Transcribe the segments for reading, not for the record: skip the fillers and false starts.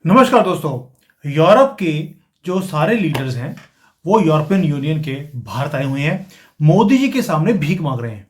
नमस्कार दोस्तों। यूरोप के जो सारे लीडर्स हैं वो यूरोपियन यूनियन के भारत आए हुए हैं। मोदी जी के सामने भीख मांग रहे हैं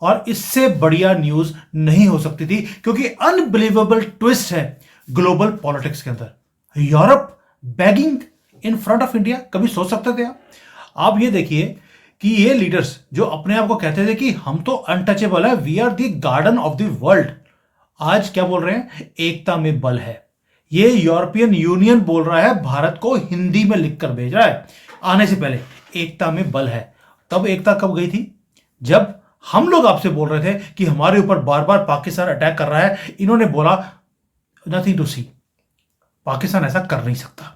और इससे बढ़िया न्यूज नहीं हो सकती थी, क्योंकि अनबिलीवेबल ट्विस्ट है ग्लोबल पॉलिटिक्स के अंदर। Europe bagging in front of India, कभी सोच सकते थे आप ये देखिए कि ये लीडर्स जो अपने आप को कहते थे कि हम तो अनटचेबल है, we are the garden of the world, आज क्या बोल रहे हैं? एकता में बल है। ये यूरोपियन यूनियन बोल रहा है, भारत को हिंदी में लिखकर भेज रहा है आने से पहले एकता में बल है। तब एकता कब गई थी? जब हम लोग आपसे बोल रहे थे कि हमारे ऊपर बार बार पाकिस्तान अटैक कर रहा है, इन्होंने बोला नथिंग टू सी, पाकिस्तान ऐसा कर नहीं सकता।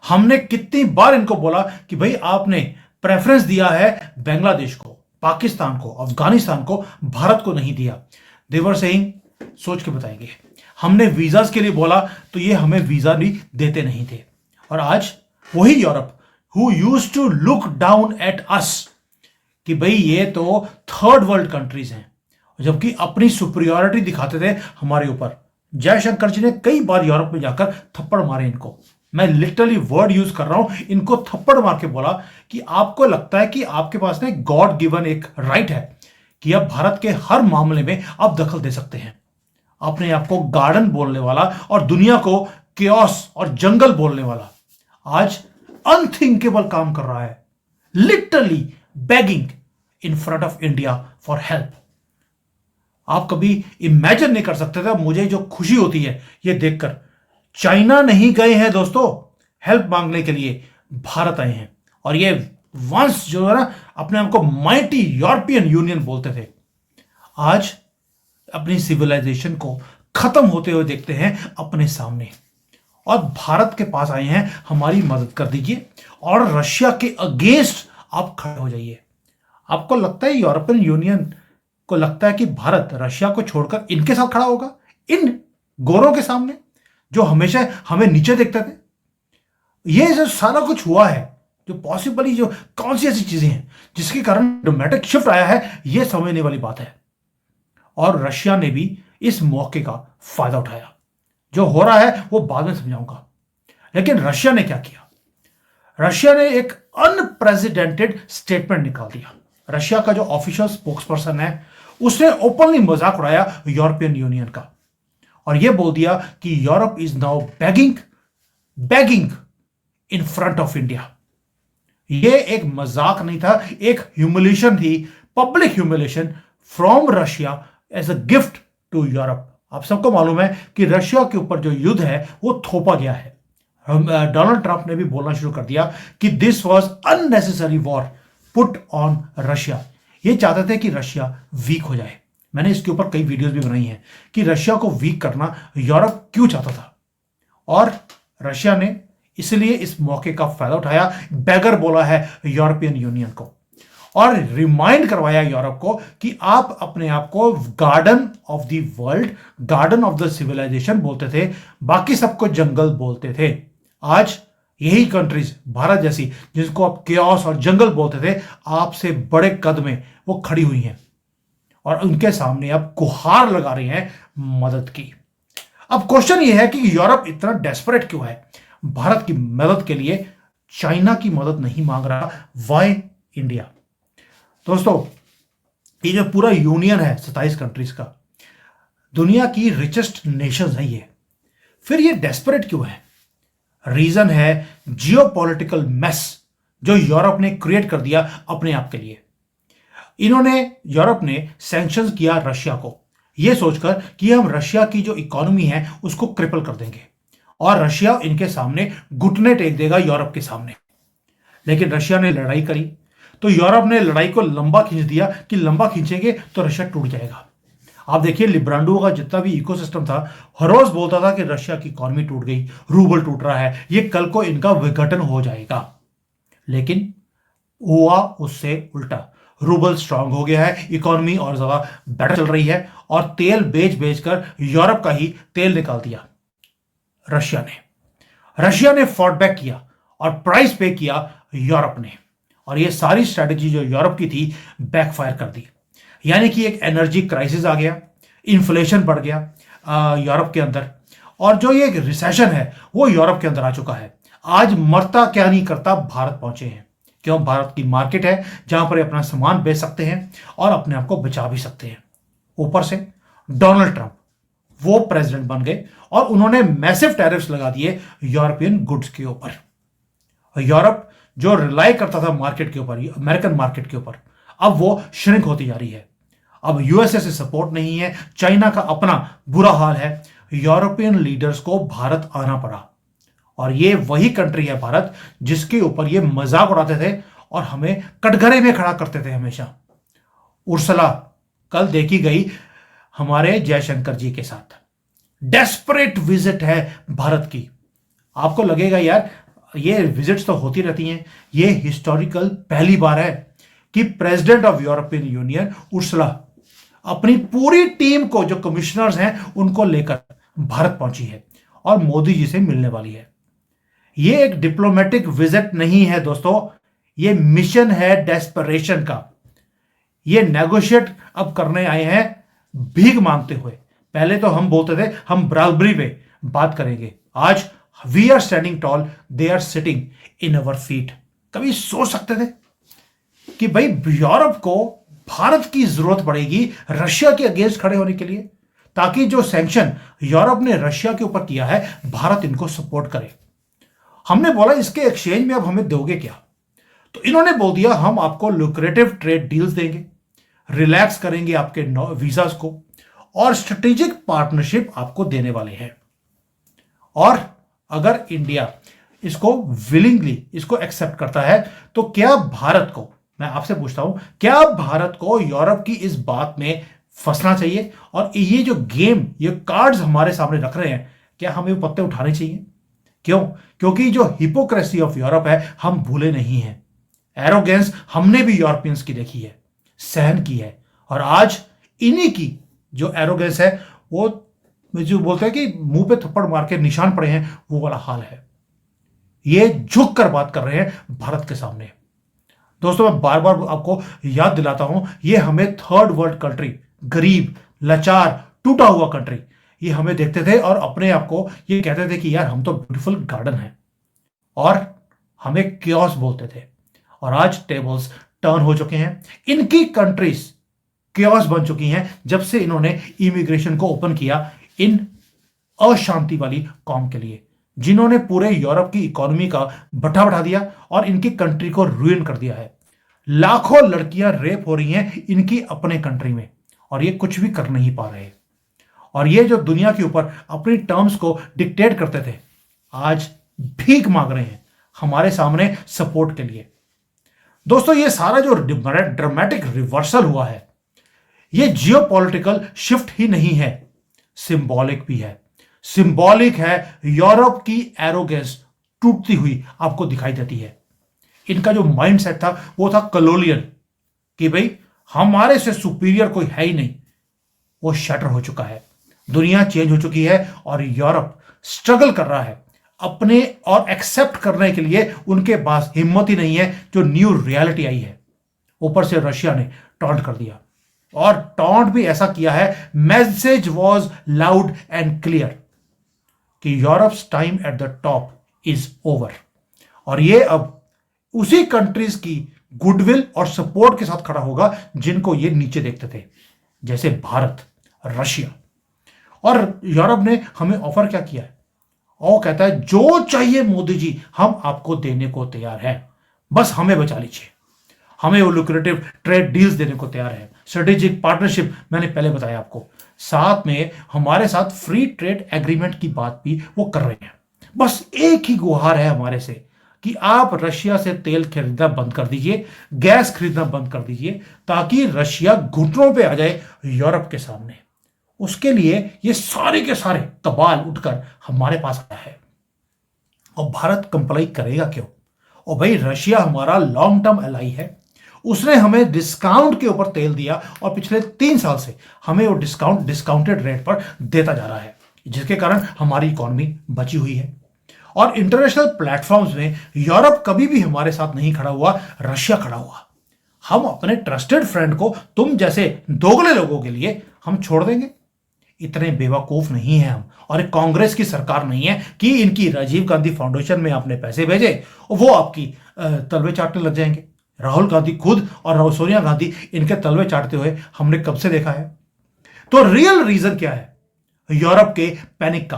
हमने कितनी बार इनको बोला कि भाई आपने प्रेफरेंस दिया है बांग्लादेश को, पाकिस्तान को, अफगानिस्तान को, भारत को नहीं दिया। देवर सेइंग सोच के बताएंगे। हमने वीजास के लिए बोला तो ये हमें वीजा भी देते नहीं थे। और आज वही Europe who used to look down at us कि भाई ये तो थर्ड वर्ल्ड कंट्रीज हैं, जबकि अपनी सुपरियोरिटी दिखाते थे हमारे ऊपर। जयशंकर जी ने कई बार यूरोप में जाकर थप्पड़ मारे इनको। मैं लिटरली वर्ड यूज कर रहा हूं, इनको थप्पड़ मार के बोला कि आपको लगता है कि आपके पास ना गॉड गिवन एक राइट है कि आप भारत के हर मामले में आप दखल दे सकते हैं। अपने आप को गार्डन बोलने वाला और दुनिया को केओस और जंगल बोलने वाला आज अनथिंकेबल काम कर रहा है, literally begging in front of India for help. आप कभी इमेजिन नहीं कर सकते थे। मुझे जो खुशी होती है ये देखकर, चाइना नहीं गए हैं दोस्तों हेल्प मांगने के लिए, भारत आए हैं। और ये वंस जो है ना अपने आप को माइटी यूरोपियन यूनियन बोलते थे, आज अपनी सिविलाइजेशन को खत्म होते हुए देखते हैं अपने सामने और भारत के पास आए हैं हमारी मदद कर दीजिए और रशिया के अगेंस्ट आप खड़े हो जाइए। आपको लगता है यूरोपियन यूनियन को लगता है कि भारत रशिया को छोड़कर इनके साथ खड़ा होगा, इन गोरों के सामने जो हमेशा हमें नीचे देखते थे? ये जो सारा कुछ हुआ है, जो पॉसिबली जो कौन सी ऐसी चीजें हैं जिसके कारण ड्रामेटिक शिफ्ट आया है, यह समझने वाली बात है। और रशिया ने भी इस मौके का फायदा उठाया। जो हो रहा है वो बाद में समझाऊंगा। लेकिन रशिया ने क्या किया? रशिया ने एक अनप्रेसिडेंटेड स्टेटमेंट निकाल दिया। रशिया का जो ऑफिशियल स्पोक्सपर्सन है उसने ओपनली मजाक उड़ाया यूरोपियन यूनियन का और यह बोल दिया कि Europe is now begging in front of India. यह एक मजाक नहीं था, एक ह्यूमिलेशन थी, public humiliation from Russia as a gift to Europe. आप सबको मालूम है कि रशिया के ऊपर जो युद्ध है वो थोपा गया है। डोनाल्ड ट्रंप ने भी बोलना शुरू कर दिया कि this was unnecessary war put on Russia. ये चाहते थे कि रशिया वीक हो जाए। मैंने इसके ऊपर कई वीडियोस भी बनाई हैं कि रशिया को वीक करना यूरोप क्यों चाहता था, और रशिया ने इसलिए इस मौके का फायदा उठाया, बैगर बोला है यूरोपियन यूनियन को और रिमाइंड करवाया यूरोप को कि आप अपने आप को garden of the world, garden of the civilization बोलते थे, बाकी सबको जंगल बोलते थे। आज यही कंट्रीज, भारत जैसी, जिसको आप केओस और जंगल बोलते थे, आपसे बड़े कद में वो खड़ी हुई हैं और उनके सामने आप गुहार लगा रही हैं मदद की। अब क्वेश्चन ये है कि यूरोप इतना डेस्परेट क्यों है भारत की मदद के लिए? चाइना की मदद नहीं मांग रहा, वाई इंडिया? दोस्तों, ये जो पूरा यूनियन है 27 कंट्रीज का, दुनिया की रिचेस्ट नेशंस है ये, फिर ये डेस्परेट क्यों है? रीजन है जियोपॉलिटिकल मेस जो यूरोप ने क्रिएट कर दिया अपने आप के लिए। यूरोप ने सैंक्शंस किया रशिया को, यह सोचकर कि हम रशिया की जो इकोनॉमी है उसको क्रिपल कर देंगे और रशिया इनके सामने घुटने टेक देगा यूरोप के सामने। लेकिन रशिया ने लड़ाई करी तो यूरोप ने लड़ाई को लंबा खींच दिया कि लंबा खींचेंगे तो रशिया टूट जाएगा। आप देखिए लिब्रांडो का जितना भी इकोसिस्टम था हर रोज बोलता था कि रशिया की इकोनॉमी टूट गई, रूबल टूट रहा है, ये कल को इनका विघटन हो जाएगा। लेकिन हुआ उससे उल्टा, रूबल स्ट्रांग हो गया है, इकोनॉमी और ज्यादा बेटर चल रही है और तेल बेच बेचकर यूरोप का ही तेल निकाल दिया रशिया ने फॉट बैक किया और प्राइस पे किया यूरोप ने। और ये सारी स्ट्रैटेजी जो यूरोप की थी बैकफायर कर दी। यानी कि एक एनर्जी क्राइसिस आ गया, इन्फ्लेशन बढ़ गया यूरोप के अंदर और जो ये रिसेशन है वो यूरोप के अंदर आ चुका है। आज मरता क्या नहीं करता भारत पहुंचे हैं। क्यों? भारत की मार्केट है जहां पर अपना सामान बेच सकते हैं और अपने आप को बचा भी सकते हैं। ऊपर से डोनाल्ड ट्रंप वो प्रेसिडेंट बन गए और उन्होंने मैसिव टैरिफ्स लगा दिए यूरोपियन गुड्स के ऊपर। यूरोप जो रिलाई करता था मार्केट के ऊपर, अमेरिकन मार्केट के ऊपर, अब वो श्रिंक होती जा रही है। अब यूएसए से सपोर्ट नहीं है, चाइना का अपना बुरा हाल है। यूरोपियन लीडर्स को भारत आना पड़ा और ये वही कंट्री है भारत जिसके ऊपर ये मजाक उड़ाते थे और हमें कटघरे में खड़ा करते थे हमेशा। उर्सला कल देखी गई हमारे जयशंकर जी के साथ। डेस्परेट विजिट है भारत की। आपको लगेगा यार ये विजिट्स तो होती रहती हैं, ये हिस्टोरिकल पहली बार है कि president of European union Ursula अपनी पूरी टीम को, जो कमिश्नर्स हैं, उनको लेकर भारत पहुंची है और मोदी जी से मिलने वाली है। ये एक डिप्लोमेटिक विजिट नहीं है दोस्तों, ये मिशन है डेस्परेशन का। ये नेगोशिएट अब करने आए हैं भीख मांगते हुए। पहले तो हम बोलते थे हम बराबरी पे बात करेंगे, आज we are standing tall, they are sitting in our feet. कभी सोच सकते थे कि भाई यूरोप को भारत की जरूरत पड़ेगी रशिया के अगेंस्ट खड़े होने के लिए, ताकि जो सैंक्शन यूरोप ने रशिया के ऊपर किया है भारत इनको सपोर्ट करे। हमने बोला इसके एक्सचेंज में अब हमें दोगे क्या? तो इन्होंने बोल दिया हम आपको लुक्रेटिव ट्रेड डील्स देंगे, रिलैक्स करेंगे आपके वीजास को और स्ट्रेटेजिक पार्टनरशिप आपको देने वाले हैं। और अगर इंडिया इसको विलिंगली इसको एक्सेप्ट करता है तो क्या भारत को, मैं आपसे पूछता हूं, क्या भारत को यूरोप की इस बात में फंसना चाहिए? और ये जो गेम, ये कार्ड्स हमारे सामने रख रहे हैं, क्या हमें वो पत्ते उठाने चाहिए? क्यों? क्योंकि जो हिपोक्रेसी ऑफ यूरोप है हम भूले नहीं हैं। एरोगेंस हमने भी यूरोपियंस की देखी है, सहन की है, और आज इन्हीं की जो एरोगेंस है वो जो बोलते हैं कि मुंह पे थप्पड़ मार के निशान पड़े हैं, वो वाला हाल है। ये झुक कर बात कर रहे हैं भारत के सामने। दोस्तों मैं बार बार आपको याद दिलाता हूं, ये हमें थर्ड वर्ल्ड कंट्री, गरीब, लाचार, टूटा हुआ कंट्री, ये हमें देखते थे और अपने आप को ये कहते थे कि यार हम तो ब्यूटीफुल गार्डन है, और हमें क्योस बोलते थे। और आज टेबल्स टर्न हो चुके हैं, इनकी कंट्रीज क्योस बन चुकी हैं जब से इन्होंने इमिग्रेशन को ओपन किया इन अशांति वाली कौम के लिए, जिन्होंने पूरे यूरोप की इकोनॉमी का भट्ठा बढ़ा दिया और इनकी कंट्री को रुइन कर दिया है। लाखों लड़कियां रेप हो रही हैं इनकी अपने कंट्री में, और ये कुछ भी कर नहीं पा रहे। और ये जो दुनिया के ऊपर अपनी टर्म्स को डिक्टेट करते थे, आज भीख मांग रहे हैं हमारे सामने सपोर्ट के लिए। दोस्तों ये सारा जो ड्रामेटिक रिवर्सल हुआ है, ये जियोपॉलिटिकल शिफ्ट ही नहीं है, सिंबॉलिक भी है। सिंबॉलिक है, यूरोप की एरोगेंस टूटती हुई आपको दिखाई देती है। इनका जो माइंडसेट था वो था कलोनियल, कि भाई हमारे से सुपीरियर कोई है ही नहीं, वो शटर हो चुका है। दुनिया चेंज हो चुकी है और यूरोप स्ट्रगल कर रहा है अपने और एक्सेप्ट करने के लिए। उनके पास हिम्मत ही नहीं है जो न्यू रियलिटी आई है। ऊपर से रशिया ने टॉन्ट कर दिया, और टॉन्ट भी ऐसा किया है, message was loud and clear कि Europe's time at the top is over. और ये अब उसी कंट्रीज की गुडविल और सपोर्ट के साथ खड़ा होगा जिनको ये नीचे देखते थे, जैसे भारत, रशिया। और यूरोप ने हमें ऑफर क्या किया है? वो कहता है जो चाहिए मोदी जी हम आपको देने को तैयार हैं, बस हमें बचा लीजिए। हमें वो लुक्रेटिव ट्रेड डील्स देने को तैयार है, स्ट्रेटेजिक पार्टनरशिप मैंने पहले बताया आपको, साथ में हमारे साथ फ्री ट्रेड एग्रीमेंट की बात भी वो कर रहे हैं। बस एक ही गुहार है हमारे से कि आप रशिया से तेल खरीदना बंद कर दीजिए, गैस खरीदना बंद कर दीजिए, ताकि रशिया घुटनों पे आ जाए यूरोप के सामने। उसके लिए ये सारे के सारे कबाल उठकर हमारे पास आया है। और भारत कंप्लाई करेगा क्यों? और भाई रशिया हमारा लॉन्ग टर्म एलाई है, उसने हमें डिस्काउंट के ऊपर तेल दिया और पिछले 3 साल से हमें वो डिस्काउंटेड रेट पर देता जा रहा है, जिसके कारण हमारी इकोनॉमी बची हुई है। और इंटरनेशनल प्लेटफॉर्म्स में यूरोप कभी भी हमारे साथ नहीं खड़ा हुआ, रशिया खड़ा हुआ। हम अपने ट्रस्टेड फ्रेंड को तुम जैसे दोगले लोगों के लिए हम छोड़ देंगे? इतने बेवकूफ नहीं है हम, और एक कांग्रेस की सरकार नहीं है कि इनकी राजीव गांधी फाउंडेशन में आपने पैसे भेजे और वो आपकी तलवे चाटने लग जाएंगे। राहुल गांधी खुद और सोनिया गांधी इनके तलवे चाटते हुए हमने कब से देखा है। तो रियल रीजन क्या है यूरोप के पैनिक का?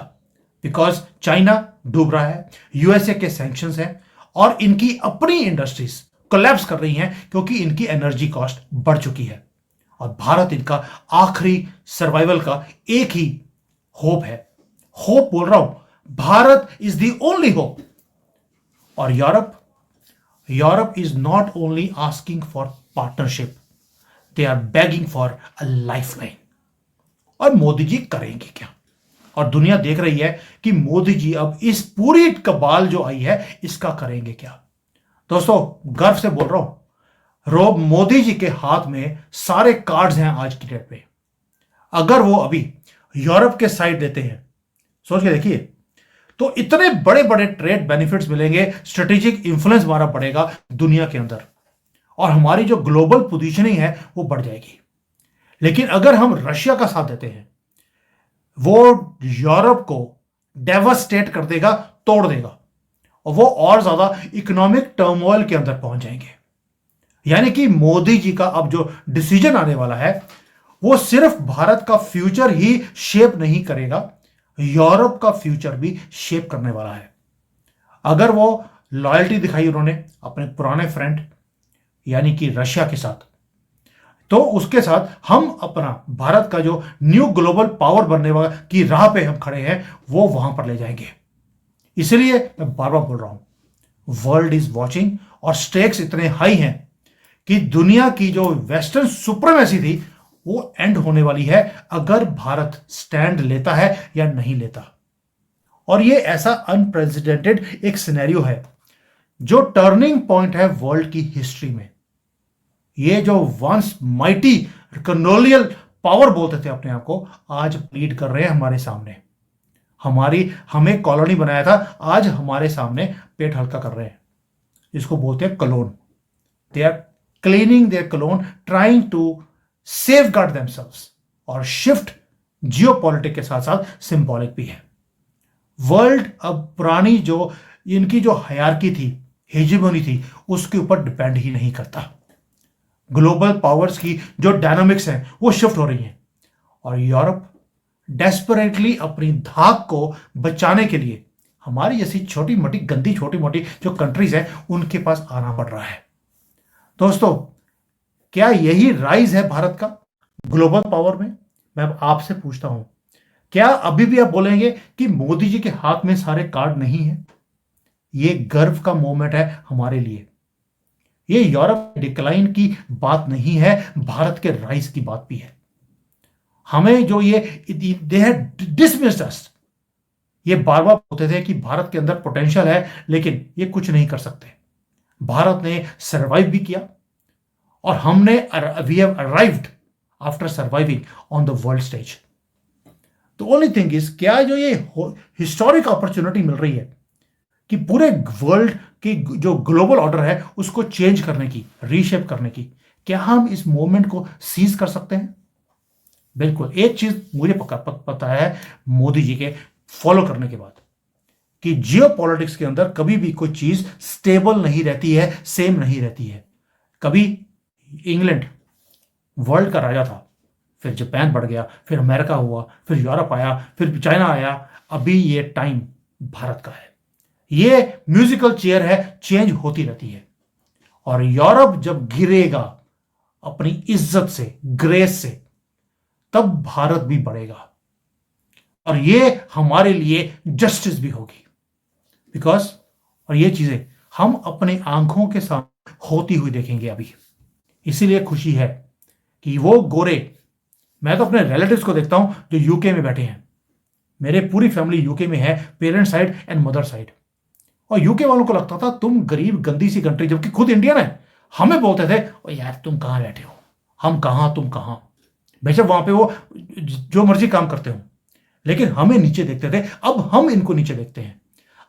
बिकॉज चाइना डूब रहा है, यूएसए के सैंक्शंस हैं, और इनकी अपनी इंडस्ट्रीज कोलैप्स कर रही हैं क्योंकि इनकी एनर्जी कॉस्ट बढ़ चुकी है। और भारत इनका आखिरी सर्वाइवल का एक ही होप है। होप बोल रहा हूं, Bharat is the only hope. और Europe is not only asking for partnership, they are begging for a lifeline. और मोदी जी करेंगे क्या? और दुनिया देख रही है कि मोदी जी अब इस पूरी कबाल जो आई है इसका करेंगे क्या। दोस्तों, गर्व से बोल रहा हूं, मोदी जी के हाथ में सारे कार्ड्स हैं आज की डेट पे। अगर वो अभी यूरोप के साइड लेते हैं, सोच के देखिए, तो इतने बड़े बड़े ट्रेड बेनिफिट्स मिलेंगे, स्ट्रेटेजिक इंफ्लुएंस हमारा बढ़ेगा दुनिया के अंदर, और हमारी जो ग्लोबल पोजीशनिंग है वो बढ़ जाएगी। लेकिन अगर हम रशिया का साथ देते हैं, वो यूरोप को डेवास्टेट कर देगा, तोड़ देगा, और वो और ज्यादा इकोनॉमिक टर्मोइल के अंदर पहुंच जाएंगे। यानी कि मोदी जी का अब जो डिसीजन आने वाला है वो सिर्फ भारत का फ्यूचर ही शेप नहीं करेगा, यूरोप का फ्यूचर भी शेप करने वाला है। अगर वो लॉयल्टी दिखाई उन्होंने अपने पुराने फ्रेंड यानी कि रशिया के साथ, तो उसके साथ हम अपना भारत का जो न्यू ग्लोबल पावर बनने वाला की राह पे हम खड़े हैं वो वहां पर ले जाएंगे। इसलिए मैं बार बार बोल रहा हूं, वर्ल्ड इज वॉचिंग, और स्टेक्स इतने हाई हैं कि दुनिया की जो वेस्टर्न सुप्रीमेसी थी वो एंड होने वाली है अगर भारत स्टैंड लेता है या नहीं लेता। और ये ऐसा अनप्रेसिडेंटेड एक सिनेरियो है जो टर्निंग पॉइंट है वर्ल्ड की हिस्ट्री में। ये जो वंस माइटी कॉलोनियल पावर बोलते थे अपने आप को, आज लीड कर रहे हैं हमारे सामने। हमें कॉलोनी बनाया था, आज हमारे सामने पेट हल्का कर रहे हैं। इसको बोलते हैं colon. They are cleaning their colon, trying to safeguard themselves. और शिफ्ट जियोपॉलिटिक के साथ साथ सिंबॉलिक भी है। वर्ल्ड अब पुरानी जो इनकी जो हायरार्की थी, हेजेमोनी थी, उसके ऊपर डिपेंड ही नहीं करता। ग्लोबल पावर्स की जो डायनामिक्स हैं वो शिफ्ट हो रही हैं, और यूरोप डेस्परेटली अपनी धाक को बचाने के लिए हमारी जैसी छोटी मोटी गंदी छोटी मोटी जो कंट्रीज हैं उनके पास आना पड़ रहा है। दोस्तों, क्या यही राइज है भारत का ग्लोबल पावर में? मैं आपसे पूछता हूं, क्या अभी भी आप बोलेंगे कि मोदी जी के हाथ में सारे कार्ड नहीं है? ये गर्व का मोमेंट है हमारे लिए। ये यूरोप डिक्लाइन की बात नहीं है, भारत के राइज की बात भी है। हमें जो ये दे हैव डिसमिस्ड अस, ये बार बार बोलते थे कि भारत के अंदर पोटेंशियल है लेकिन ये कुछ नहीं कर सकते। भारत ने सर्वाइव भी किया, और हमने we have arrived after surviving on the world stage. The only thing is, क्या जो ये हिस्टोरिक अपॉर्चुनिटी मिल रही है कि पूरे वर्ल्ड की जो ग्लोबल ऑर्डर है उसको चेंज करने की, रीशेप करने की, क्या हम इस मोमेंट को सीज कर सकते हैं? बिल्कुल। एक चीज मुझे पता है मोदी जी के फॉलो करने के बाद, कि जियोपॉलिटिक्स के अंदर कभी भी कोई चीज स्टेबल नहीं रहती है, सेम नहीं रहती है। कभी इंग्लैंड वर्ल्ड का राजा था, फिर जापान बढ़ गया, फिर अमेरिका हुआ, फिर यूरोप आया, फिर चाइना आया, अभी ये टाइम भारत का है। ये म्यूजिकल चेयर है, चेंज होती रहती है। और यूरोप जब गिरेगा अपनी इज्जत से, ग्रेस से, तब भारत भी बढ़ेगा, और ये हमारे लिए जस्टिस भी होगी। बिकॉज और ये चीजें हम अपने आंखों के सामने होती हुई देखेंगे अभी। इसीलिए खुशी है कि वो गोरे, मैं तो अपने रिलेटिव्स को देखता हूं जो यूके में बैठे हैं। मेरे पूरी फैमिली यूके में है, parent side and mother side. और यूके वालों को लगता था तुम गरीब गंदी सी कंट्री, जबकि खुद इंडियन है। हमें बोलते थे ओ यार तुम कहां बैठे हो, हम कहां तुम कहां। बेशक वहां पे वो जो मर्जी काम करते हो, लेकिन हमें नीचे देखते थे, अब हम इनको नीचे देखते हैं।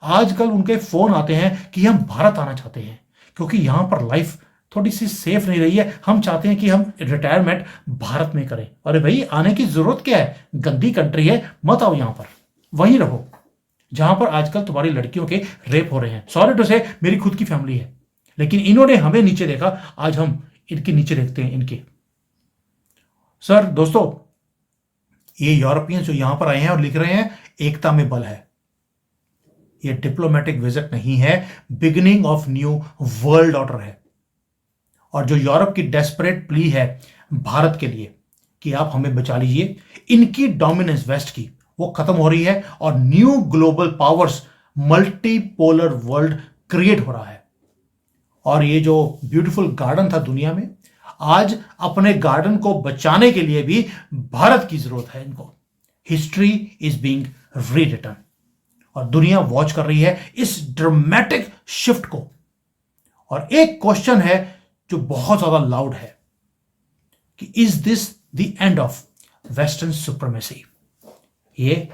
आजकल उनके फोन आते हैं कि हम भारत आना चाहते हैं क्योंकि यहां पर लाइफ थोड़ी सी सेफ नहीं रही है। हम चाहते हैं कि हम रिटायरमेंट भारत में करें। अरे भाई, आने की जरूरत क्या है? गंदी कंट्री है, मत आओ यहां पर, वहीं रहो जहां पर आजकल तुम्हारी लड़कियों के रेप हो रहे हैं। सॉरी टू से, मेरी खुद की फैमिली है, लेकिन इन्होंने हमें नीचे देखा, आज हम इनके नीचे देखते हैं इनके। सर दोस्तों, ये यूरोपियंस जो यहां पर आए हैं और लिख रहे हैं एकता में बल है, ये डिप्लोमेटिक विजिट नहीं है, beginning of new world order है। और जो यूरोप की डेस्परेट प्ली है भारत के लिए कि आप हमें बचा लीजिए, इनकी डोमिनेंस वेस्ट की वो खत्म हो रही है और new global powers, multipolar world create हो रहा है। और ये जो ब्यूटीफुल गार्डन था दुनिया में, आज अपने गार्डन को बचाने के लिए भी भारत की जरूरत है इनको। हिस्ट्री इज बीइंग रीरिटन और दुनिया वॉच कर रही है इस ड्रामेटिक शिफ्ट को। और एक क्वेश्चन है जो बहुत ज्यादा लाउड है कि is this the end of western supremacy? ये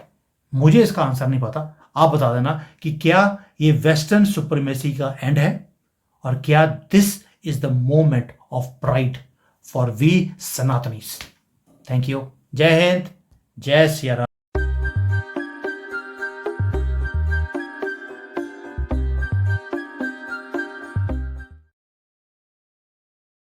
मुझे इसका आंसर नहीं पता, आप बता देना कि क्या ये वेस्टर्न सुप्रीमेसी का एंड है और क्या this is the moment of pride for we Sanatanis. Thank you. जय हिंद, जय सिया राम।